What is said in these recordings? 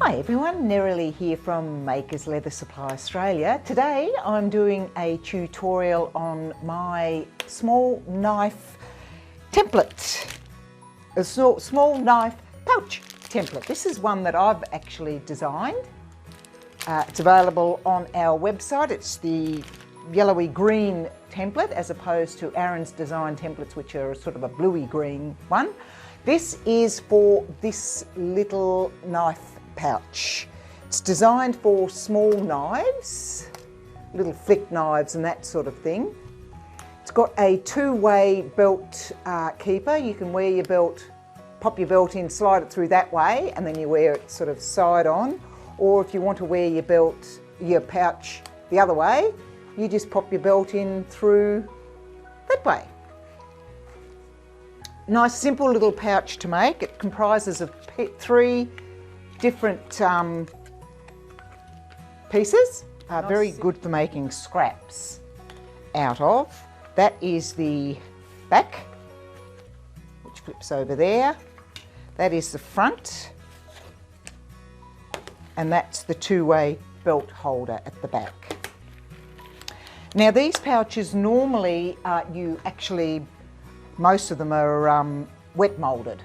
Hi everyone, Nerily here from Makers Leather Supply Australia. Today I'm doing a tutorial on my small knife template, a small knife pouch template. This is one that I've actually designed. It's available on our website. It's the yellowy green template as opposed to Aaron's design templates, which are sort of a bluey green one. This is for this little knife pouch. It's designed for small knives, little flick knives and that sort of thing. It's got a two-way belt keeper. You can wear your belt, pop your belt in, slide it through that way, and then you wear it sort of side on. Or if you want to wear your belt, your pouch the other way, you just pop your belt in through that way. Nice simple little pouch to make. It comprises of three different pieces. Very good for making scraps out of. That is the back, which flips over there. That is the front, and that's the two-way belt holder at the back. Now these pouches normally most of them are wet moulded,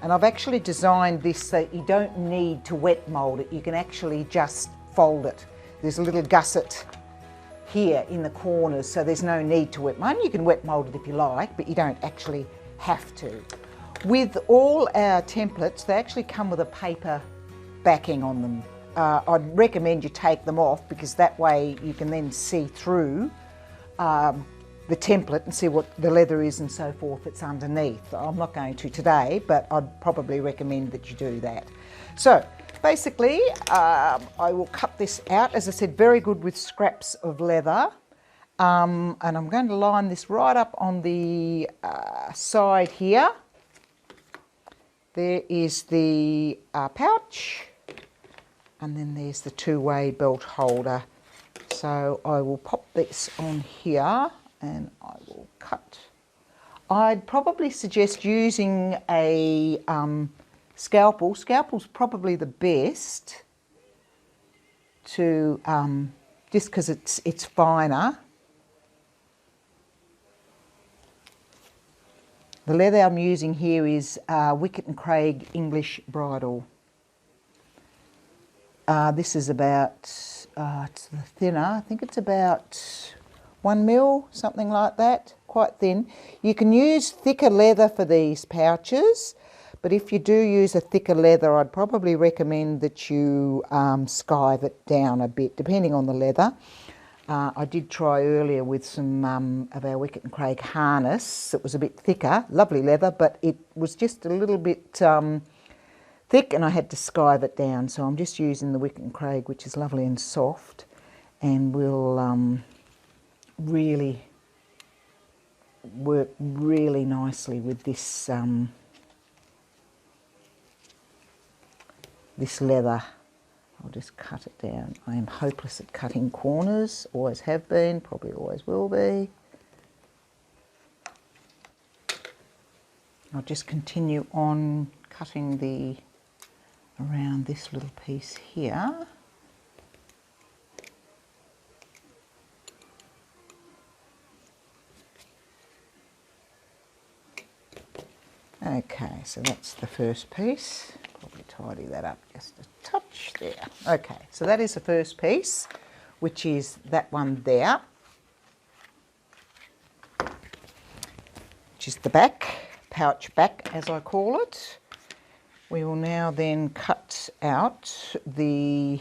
and I've actually designed this so you don't need to wet mould it. You can actually just fold it. There's a little gusset here in the corners, so there's no need to wet mould. You can wet mould it if you like, but you don't actually have to. With all our templates, they actually come with a paper backing on them. I'd recommend you take them off because that way you can then see through the template and see what the leather is and so forth that's underneath. I'm not going to today, but I'd probably recommend that you do that. So basically, I will cut this out. As I said, very good with scraps of leather. And I'm going to line this right up on the side here. There is the pouch, and then there's the two-way belt holder. So I will pop this on here and I will cut. I'd probably suggest using a scalpel. Scalpel's probably the best to, just because it's finer. The leather I'm using here is Wickett & Craig English Bridal. This is about, it's thinner, I think it's about 1 mil, something like that, quite thin. You can use thicker leather for these pouches, but if you do use a thicker leather, I'd probably recommend that you skive it down a bit, depending on the leather. I did try earlier with some of our Wickett & Craig harness. It was a bit thicker, lovely leather, but it was just a little bit thick and I had to skive it down. So I'm just using the Wickett & Craig, which is lovely and soft, and will really work really nicely with this this leather. I'll just cut it down. I am hopeless at cutting corners, always have been, probably always will be. I'll just continue on cutting around this little piece here. Okay, so that's the first piece. Probably tidy that up just a touch there. Okay, so that is the first piece, which is that one there, which is the back, pouch back as I call it. We will now then cut out the,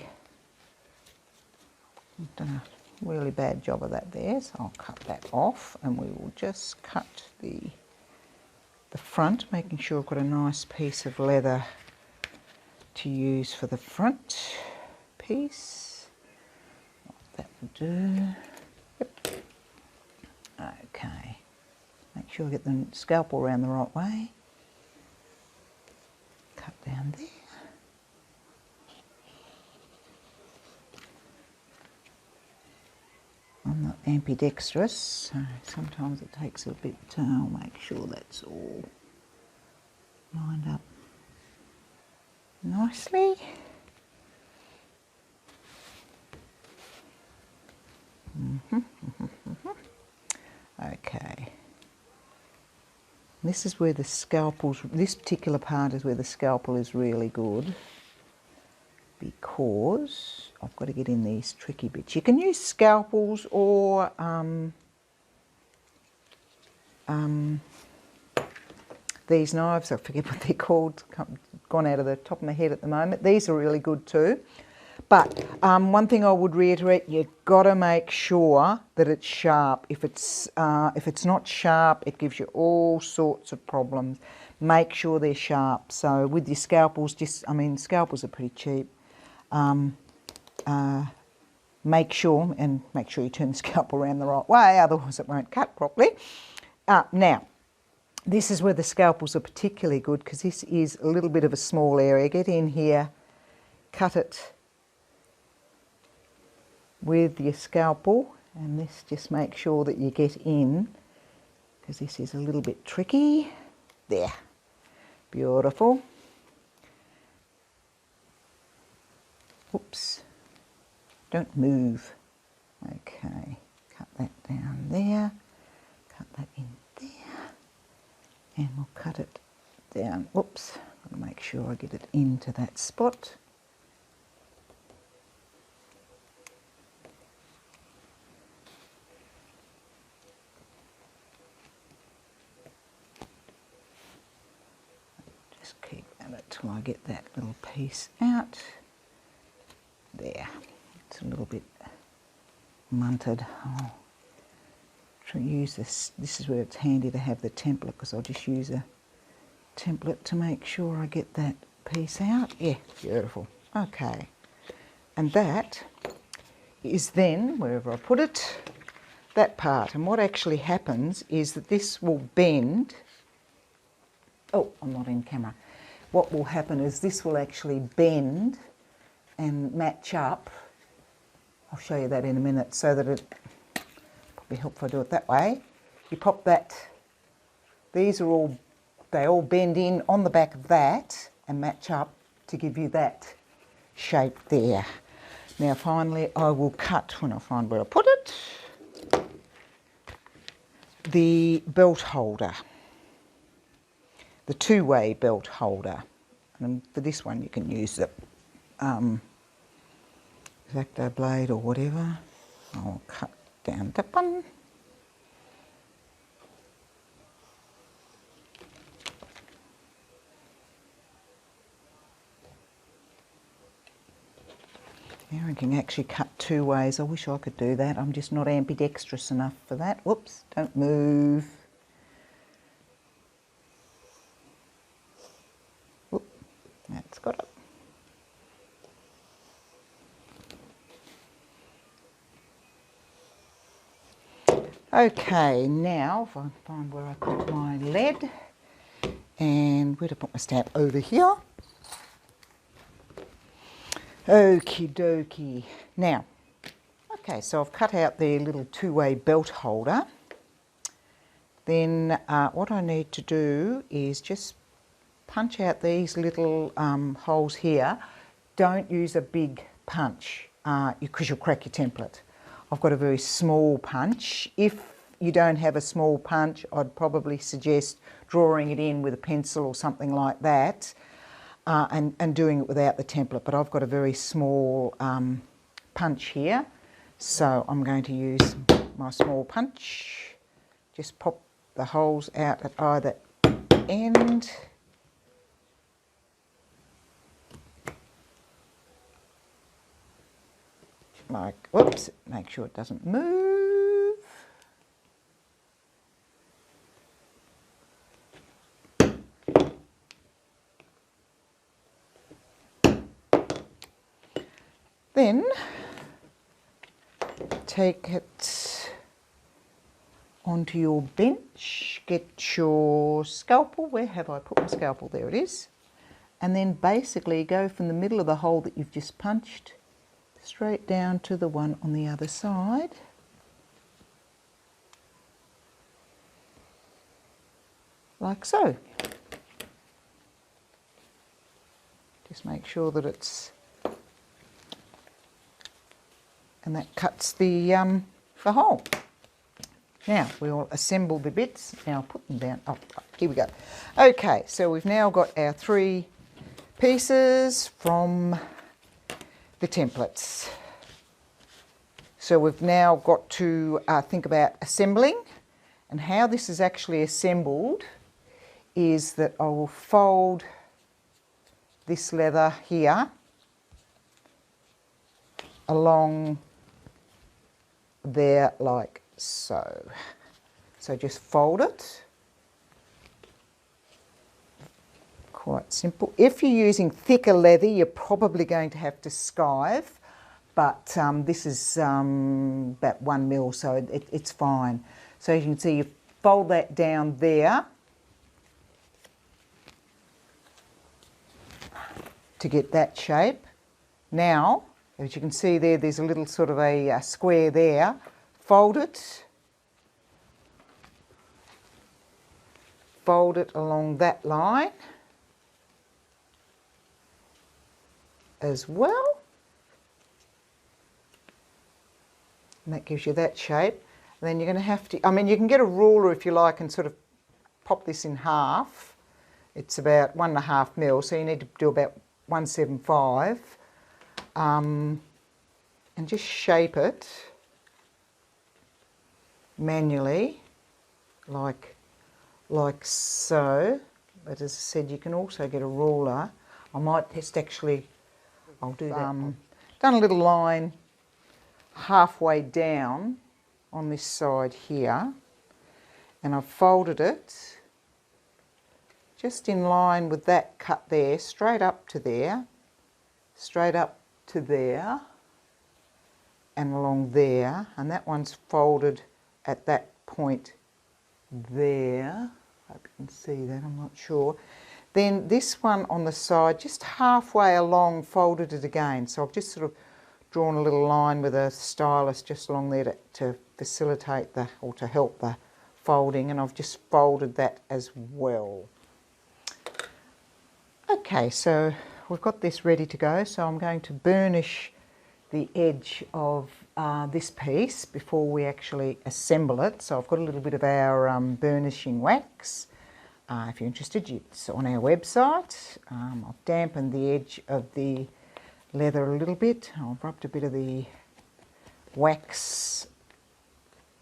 I've done a really bad job of that there, so I'll cut that off and we will just cut the front, making sure I've got a nice piece of leather to use for the front piece. That will do. Yep. Okay. Make sure I get the scalpel around the right way. Cut down there. I'm not ambidextrous, so sometimes it takes a bit. I'll make sure that's all lined up nicely. Okay. This is where the scalpel's, this particular part is where the scalpel is really good, because I've got to get in these tricky bits. You can use scalpels or these knives, I forget what they're called, gone out of the top of my head at the moment. These are really good too. But one thing I would reiterate, you've got to make sure that it's sharp. If it's not sharp, it gives you all sorts of problems. Make sure they're sharp. So with your scalpels, scalpels are pretty cheap. Make sure you turn the scalpel around the right way, otherwise it won't cut properly. Now, this is where the scalpels are particularly good, because this is a little bit of a small area. Get in here, cut it with your scalpel, and this, just make sure that you get in, because this is a little bit tricky. There, beautiful. Oops, don't move. Okay, cut that down there, cut that in there, and we'll cut it down. Oops, I'll make sure I get it into that spot. Just keep at it till I get that little piece out. There, it's a little bit munted. I'll use this. This is where it's handy to have the template, because I'll just use a template to make sure I get that piece out. Yeah, beautiful. Okay, and that is then, wherever I put it, that part. And what actually happens is that this will bend. Oh, I'm not in camera. What will happen is this will actually bend and match up. I'll show you that in a minute, so that it probably help if I do it that way. You pop that, these are all, they all bend in on the back of that and match up to give you that shape there. Now finally I will cut, when I find where I put it, the belt holder, the two-way belt holder. And for this one you can use the X-Acto blade or whatever. I'll cut down that one. Now I can actually cut two ways. I wish I could do that. I'm just not ambidextrous enough for that. Whoops, don't move. Whoop, that's got it. Okay, now if I find where I put my lead, and where to put my stamp, over here. Okie dokie. Now, okay, so I've cut out the little two-way belt holder. Then what I need to do is just punch out these little holes here. Don't use a big punch, because you'll crack your template. I've got a very small punch. If you don't have a small punch, I'd probably suggest drawing it in with a pencil or something like that, and doing it without the template. But I've got a very small punch here, so I'm going to use my small punch. Just pop the holes out at either end. Like, whoops, make sure it doesn't move. Then take it onto your bench, get your scalpel. Where have I put my scalpel? There it is. And then basically go from the middle of the hole that you've just punched straight down to the one on the other side. Like so. Just make sure that it's, and that cuts the the hole. Now we'll assemble the bits. Now I'll put them down. Oh, here we go. Okay, so we've now got our 3 pieces from the templates. So we've now got to think about assembling, and how this is actually assembled is that I will fold this leather here along there like so. So just fold it. Quite simple. If you're using thicker leather, you're probably going to have to skive, but this is about 1 mil, so it's fine. So as you can see, you fold that down there to get that shape. Now, as you can see there, there's a little sort of a square there. Fold it along that line as well, and that gives you that shape. And then you're going to have to, I mean, you can get a ruler if you like and sort of pop this in half. It's about 1.5 mil, so you need to do about 175, and just shape it manually like so. But as I said, you can also get a ruler. I might just actually, I'll do that. Done a little line halfway down on this side here, and I've folded it just in line with that cut there, straight up to there, and along there, and that one's folded at that point there. Hope you can see that, I'm not sure. Then this one on the side, just halfway along, folded it again. So I've just sort of drawn a little line with a stylus just along there to facilitate or to help the folding, and I've just folded that as well. Okay, so we've got this ready to go, so I'm going to burnish the edge of this piece before we actually assemble it. So I've got a little bit of our burnishing wax. If you're interested, it's on our website. I've dampened the edge of the leather a little bit. I've rubbed a bit of the wax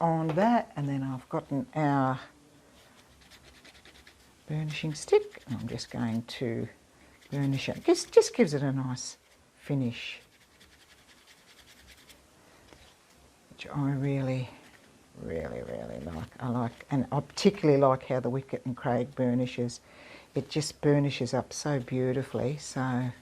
on that, and then I've gotten our burnishing stick, and I'm just going to burnish it. Just gives it a nice finish, which I really like. And I particularly like how the Wicket and Craig burnishes. It just burnishes up so beautifully. So a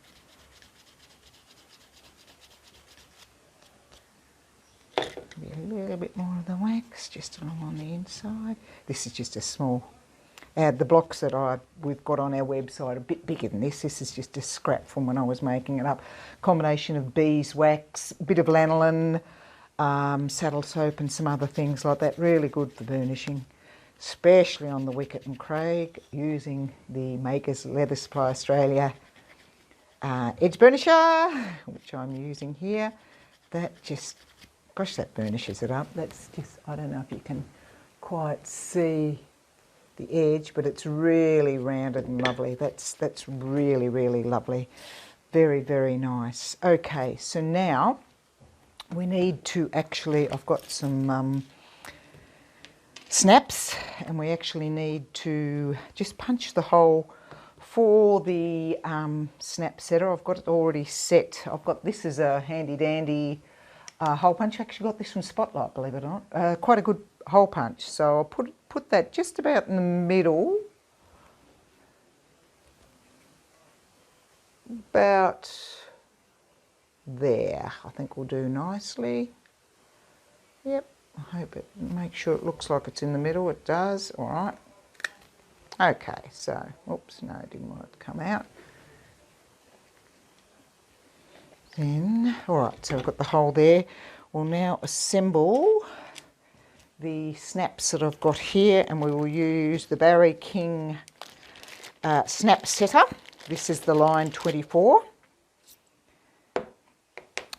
little bit more of the wax just along on the inside. This is just a small. The blocks that we've got on our website are a bit bigger than this. This is just a scrap from when I was making it up. Combination of beeswax, a bit of lanolin, saddle soap and some other things like that. Really good for burnishing, especially on the Wicket and Craig, using the Makers Leather Supply Australia edge burnisher, which I'm using here. That just, gosh, that burnishes it up. That's just, I don't know if you can quite see the edge, but it's really rounded and lovely. That's really lovely. Very nice. Okay, so now we need to actually, I've got some snaps, and we actually need to just punch the hole for the snap setter. I've got it already set. This is a handy dandy hole punch. I actually got this from Spotlight, believe it or not. Quite a good hole punch. So I'll put that just about in the middle, about there. I think will do nicely. Yep, I hope it, make sure it looks like it's in the middle. It does. All right. Okay, so, oops, no, I didn't want it to come out. Then, all right, so we've got the hole there. We'll now assemble the snaps that I've got here, and we will use the Barry King snap setter. This is the line 24.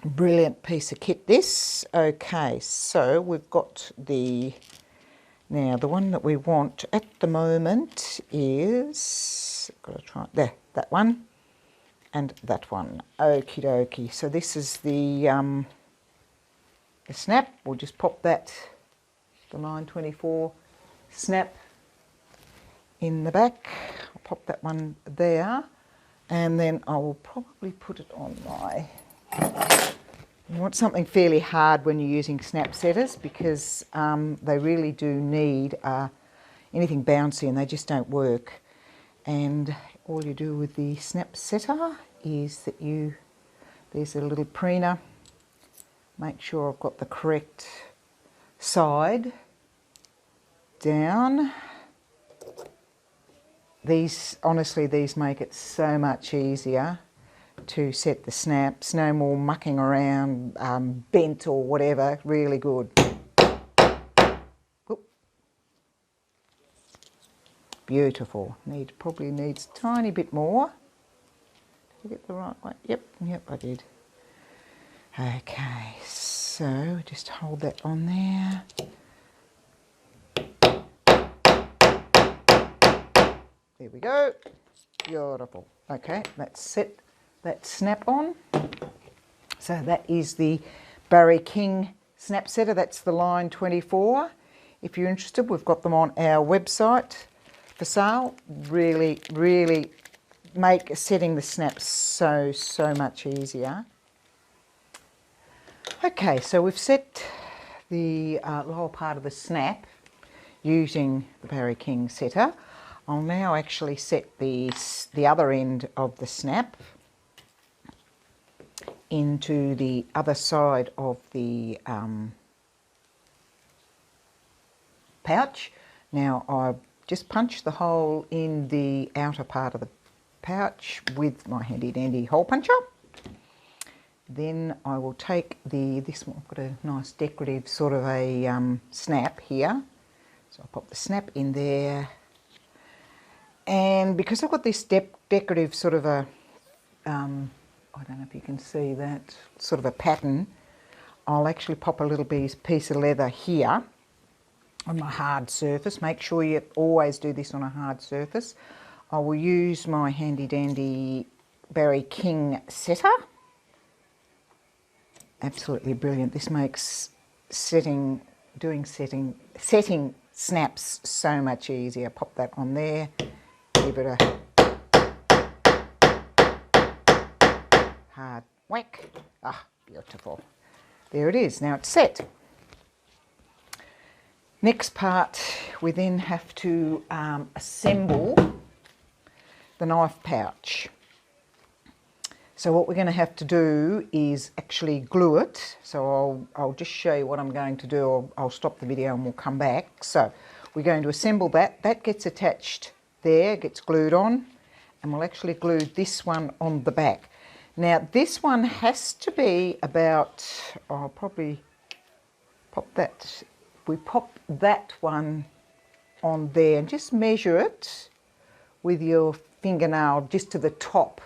Brilliant piece of kit this. Okay, so we've got now the one that we want at the moment is, gotta try there, that one and that one. Okie dokie. So this is the snap. We'll just pop that, the 924 snap in the back. I'll pop that one there, and then I will probably put it on my... You want something fairly hard when you're using snap setters, because they really do need anything bouncy and they just don't work. And all you do with the snap setter is that there's a little preener. Make sure I've got the correct side down. Honestly, these make it so much easier to set the snaps. No more mucking around, bent or whatever. Really good. Oop. Beautiful. Probably needs a tiny bit more. Did I get the right way? Yep, I did. Okay, so just hold that on there. There we go. Beautiful. Okay, let's set that snap on. So that is the Barry King snap setter. That's the line 24. If you're interested, we've got them on our website for sale. Really, really make setting the snaps so much easier. Okay, so we've set the lower part of the snap using the Barry King setter. I'll now actually set the other end of the snap into the other side of the pouch. Now I just punched the hole in the outer part of the pouch with my handy dandy hole puncher. Then I will take this one. I've got a nice decorative sort of a snap here. So I'll pop the snap in there. And because I've got this decorative sort of a, I don't know if you can see that, sort of a pattern, I'll actually pop a little piece of leather here on my hard surface. Make sure you always do this on a hard surface. I will use my handy dandy Barry King setter. Absolutely brilliant. This makes setting snaps so much easier. Pop that on there. Give it a hard whack. Ah, beautiful. There it is. Now it's set. Next part, we then have to assemble the knife pouch. So what we're going to have to do is actually glue it. So I'll just show you what I'm going to do. I'll stop the video and we'll come back. So we're going to assemble that. That gets attached there, gets glued on, and we'll actually glue this one on the back. Now this one has to be about, I'll probably pop that, we pop that one on there and just measure it with your fingernail just to the top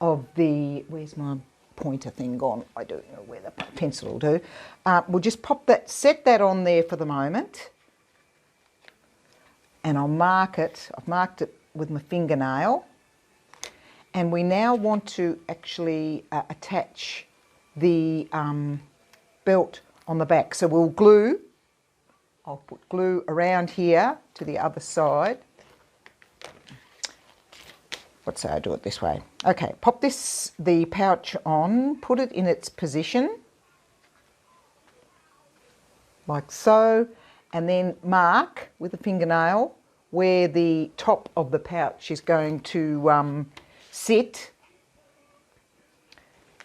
of the, where's my pointer thing gone? I don't know where the pencil will do. We'll just pop that, set that on there for the moment. And I'll mark it. I've marked it with my fingernail. And we now want to actually attach the belt on the back. So we'll glue, I'll put glue around here to the other side. Let's say I do it this way. Okay, pop the pouch on, put it in its position, like so, and then mark with the fingernail where the top of the pouch is going to sit.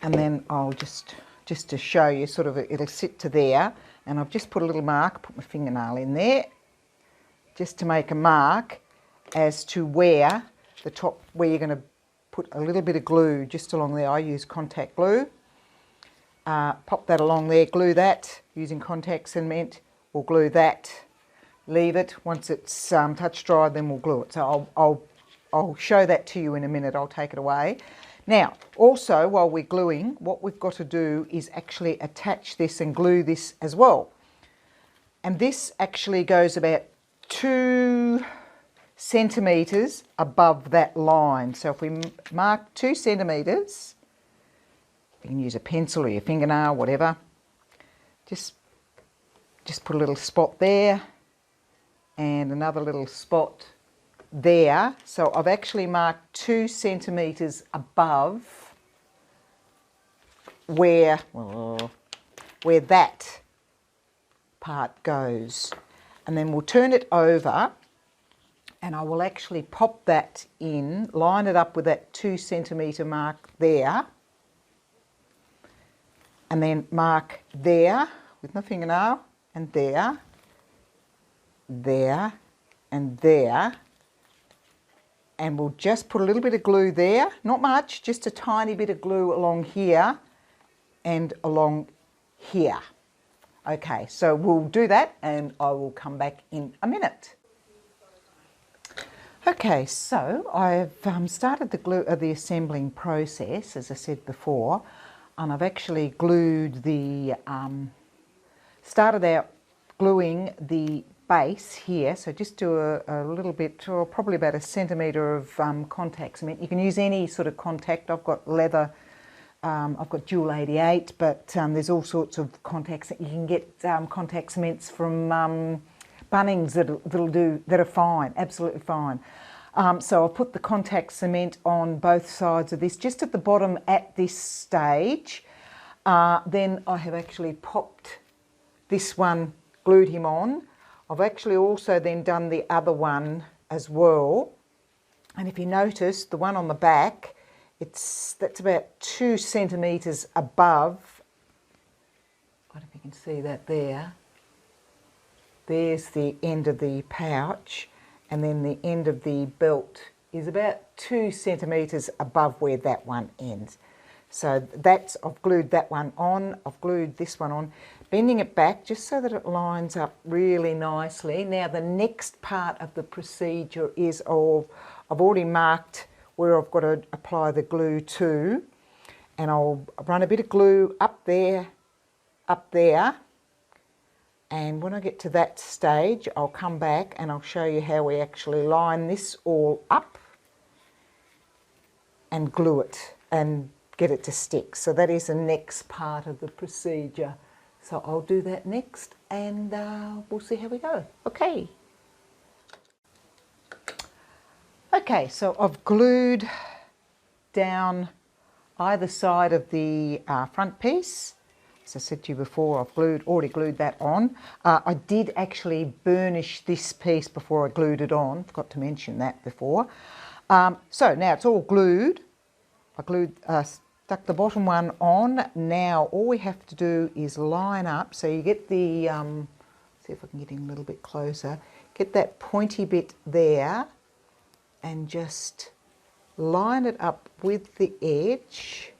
And then I'll just to show you, sort of, it'll sit to there, and I've just put a little mark, put my fingernail in there, just to make a mark as to where the top, where you're going to put a little bit of glue just along there. I use contact glue. Pop that along there, glue that using contact cement, or glue that, leave it. Once it's touch dry, then we'll glue it. So I'll show that to you in a minute. I'll take it away. Now, also while we're gluing, what we've got to do is actually attach this and glue this as well. And this actually goes about 2 centimetres above that line. So if we mark 2 centimetres, you can use a pencil or your fingernail, whatever. Just put a little spot there and another little spot there. So I've actually marked 2 centimetres above where that part goes. And then we'll turn it over and I will actually pop that in, line it up with that 2 centimetre mark there, and then mark there with my fingernail, and there, there, and there. And we'll just put a little bit of glue there, not much, just a tiny bit of glue along here and along here. Okay, so we'll do that and I will come back in a minute. Okay, so I've started the assembling process, as I said before, and I've actually glued the, started out gluing the base here. So just do a little bit, or probably about 1 centimetre of contact cement. You can use any sort of contact. I've got leather, I've got dual 88, but there's all sorts of contacts that you can get, contact cements from Bunnings that are fine, absolutely fine. So I'll put the contact cement on both sides of this, just at the bottom at this stage. Then I have actually popped this one, glued him on. I've actually also then done the other one as well. And if you notice, the one on the back, that's about 2 centimetres above. I don't know if you can see that there. There's the end of the pouch, and then the end of the belt is about 2 centimetres above where that one ends. So that's, I've glued that one on, I've glued this one on, bending it back just so that it lines up really nicely. Now the next part of the procedure is I've already marked where I've got to apply the glue to, and I'll run a bit of glue up there, and when I get to that stage I'll come back and I'll show you how we actually line this all up and glue it and get it to stick. So that is the next part of the procedure. So I'll do that next and we'll see how we go. Okay. Okay, so I've glued down either side of the front piece. As I said to you before, I've already glued that on. I did actually burnish this piece before I glued it on. Forgot to mention that before. So now it's all glued. I stuck the bottom one on. Now all we have to do is line up. So you get the, see if I can get in a little bit closer. Get that pointy bit there and just line it up with the edge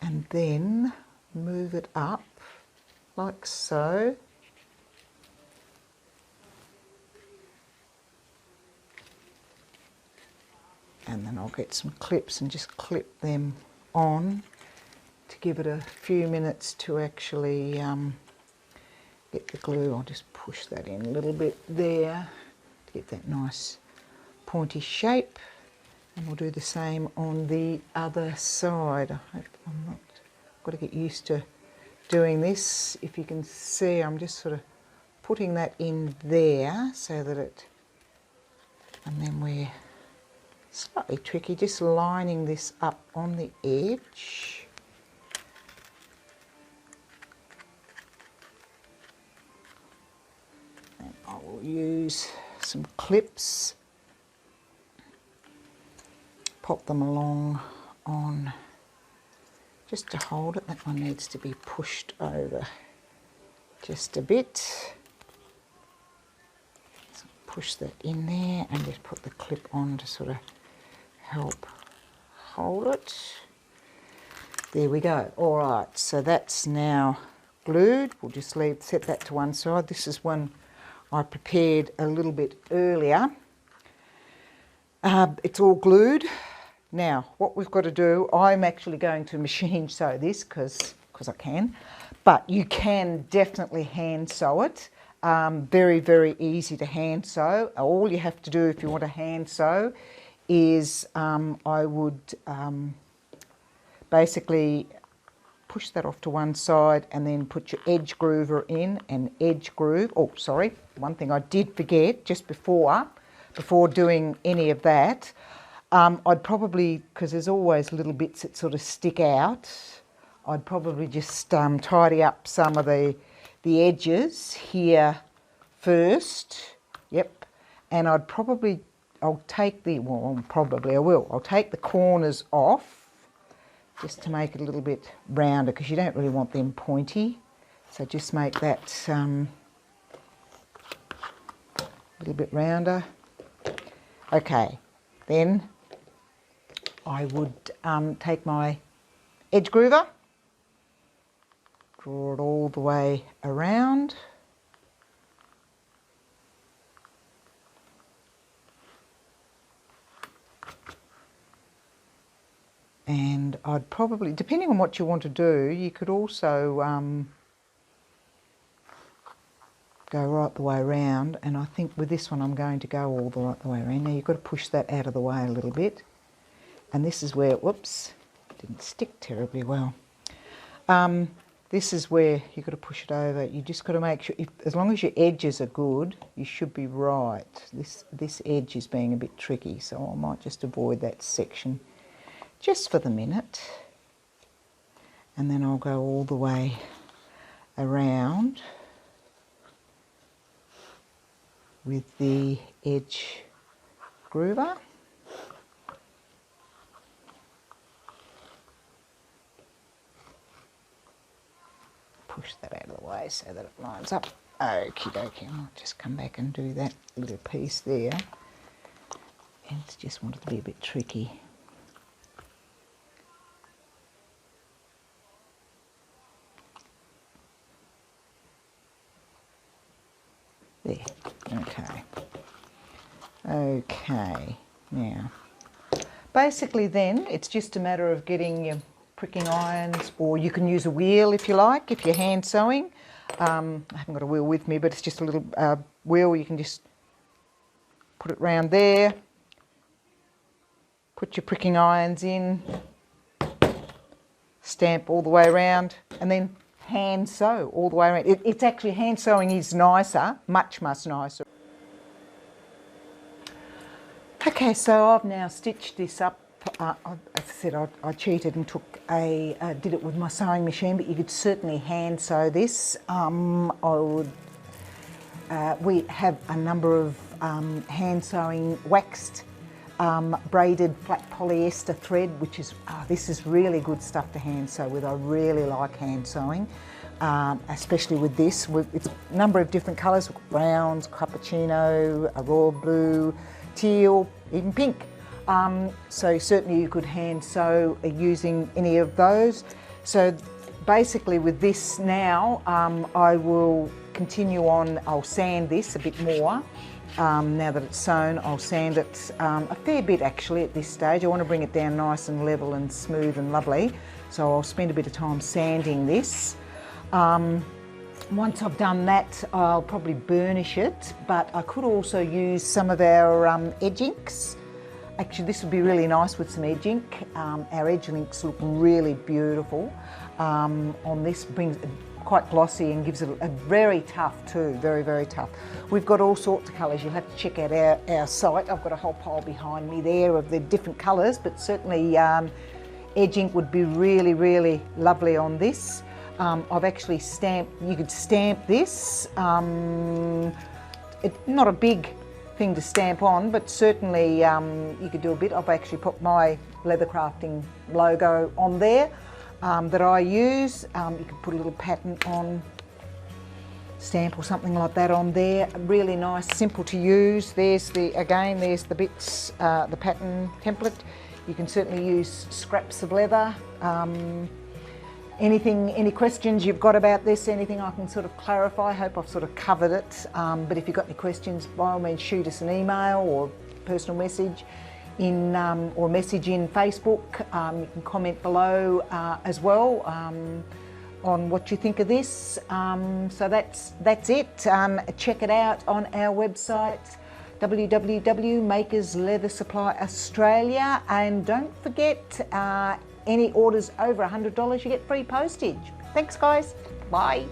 and then move it up like so. And then I'll get some clips and just clip them on to give it a few minutes to actually get the glue. I'll just push that in a little bit there to get that nice pointy shape. And we'll do the same on the other side. I hope I'm not, got to get used to doing this. If you can see, I'm just sort of putting that in there so that it, and then we're slightly tricky, just lining this up on the edge. And I will use some clips, pop them along on just to hold it. That one needs to be pushed over just a bit. So push that in there and just put the clip on to sort of help hold it. There we go. All right, so that's now glued. We'll just set that to one side. This is one I prepared a little bit earlier. It's all glued. Now, what we've got to do, I'm actually going to machine sew this because I can, but you can definitely hand sew it. Very, very easy to hand sew. All you have to do if you want to hand sew is I would basically push that off to one side and then put your edge groover in and edge groove. Oh, sorry, one thing I did forget just before doing any of that, I'd probably, because there's always little bits that sort of stick out, I'd probably just tidy up some of the edges here first. Yep. And I'll take the corners off just to make it a little bit rounder, because you don't really want them pointy. So just make that a little bit rounder. Okay, then I would take my edge groover, draw it all the way around. And I'd probably, depending on what you want to do, you could also go right the way around. And I think with this one I'm going to go all the right the way around. Now you've got to push that out of the way a little bit. And this is where, whoops, didn't stick terribly well. This is where you've got to push it over. You just got to make sure, as long as your edges are good, you should be right. This edge is being a bit tricky, so I might just avoid that section just for the minute. And then I'll go all the way around with the edge groover. Push that out of the way so that it lines up. Okie dokie, I'll just come back and do that little piece there. And it's just wanted to be a bit tricky. There, okay, now basically then it's just a matter of getting your pricking irons, or you can use a wheel if you like, if you're hand sewing. I haven't got a wheel with me, but it's just a little wheel. You can just put it round there, put your pricking irons in, stamp all the way around, and then hand sew all the way around. It's actually, hand sewing is nicer, much nicer. Okay, so I've now stitched this up. As I said, I cheated and did it with my sewing machine, but you could certainly hand sew this. We have a number of hand sewing waxed braided flat polyester thread, which is, this is really good stuff to hand sew with. I really like hand sewing, especially with this. It's a number of different colours, browns, cappuccino, a royal blue, teal, even pink. So certainly you could hand sew using any of those. So basically with this now, I will continue on, I'll sand this a bit more. Now that it's sewn, I'll sand it a fair bit actually at this stage. I want to bring it down nice and level and smooth and lovely. So I'll spend a bit of time sanding this. Once I've done that, I'll probably burnish it, but I could also use some of our edge inks. Actually, this would be really nice with some edge ink. Our edge inks look really beautiful on this. Brings it quite glossy and gives it a very tough too, very tough. We've got all sorts of colours. You'll have to check out our site. I've got a whole pile behind me there of the different colours, but certainly edge ink would be really lovely on this. I've actually stamped, you could stamp this. It's not a big thing to stamp on, but certainly you could do a bit. I've actually put my leather crafting logo on there that I use. You could put a little pattern on, stamp or something like that on there. Really nice, simple to use. There's there's the bits, the pattern template. You can certainly use scraps of leather. Any questions you've got about this, anything I can sort of clarify? I hope I've sort of covered it. But if you've got any questions, by all means shoot us an email or personal message. in or message in Facebook. You can comment below as well on what you think of this. So that's it. Check it out on our website, www.Makers Leather Supply Australia, and don't forget, any orders over $100 you get free postage. Thanks guys, bye.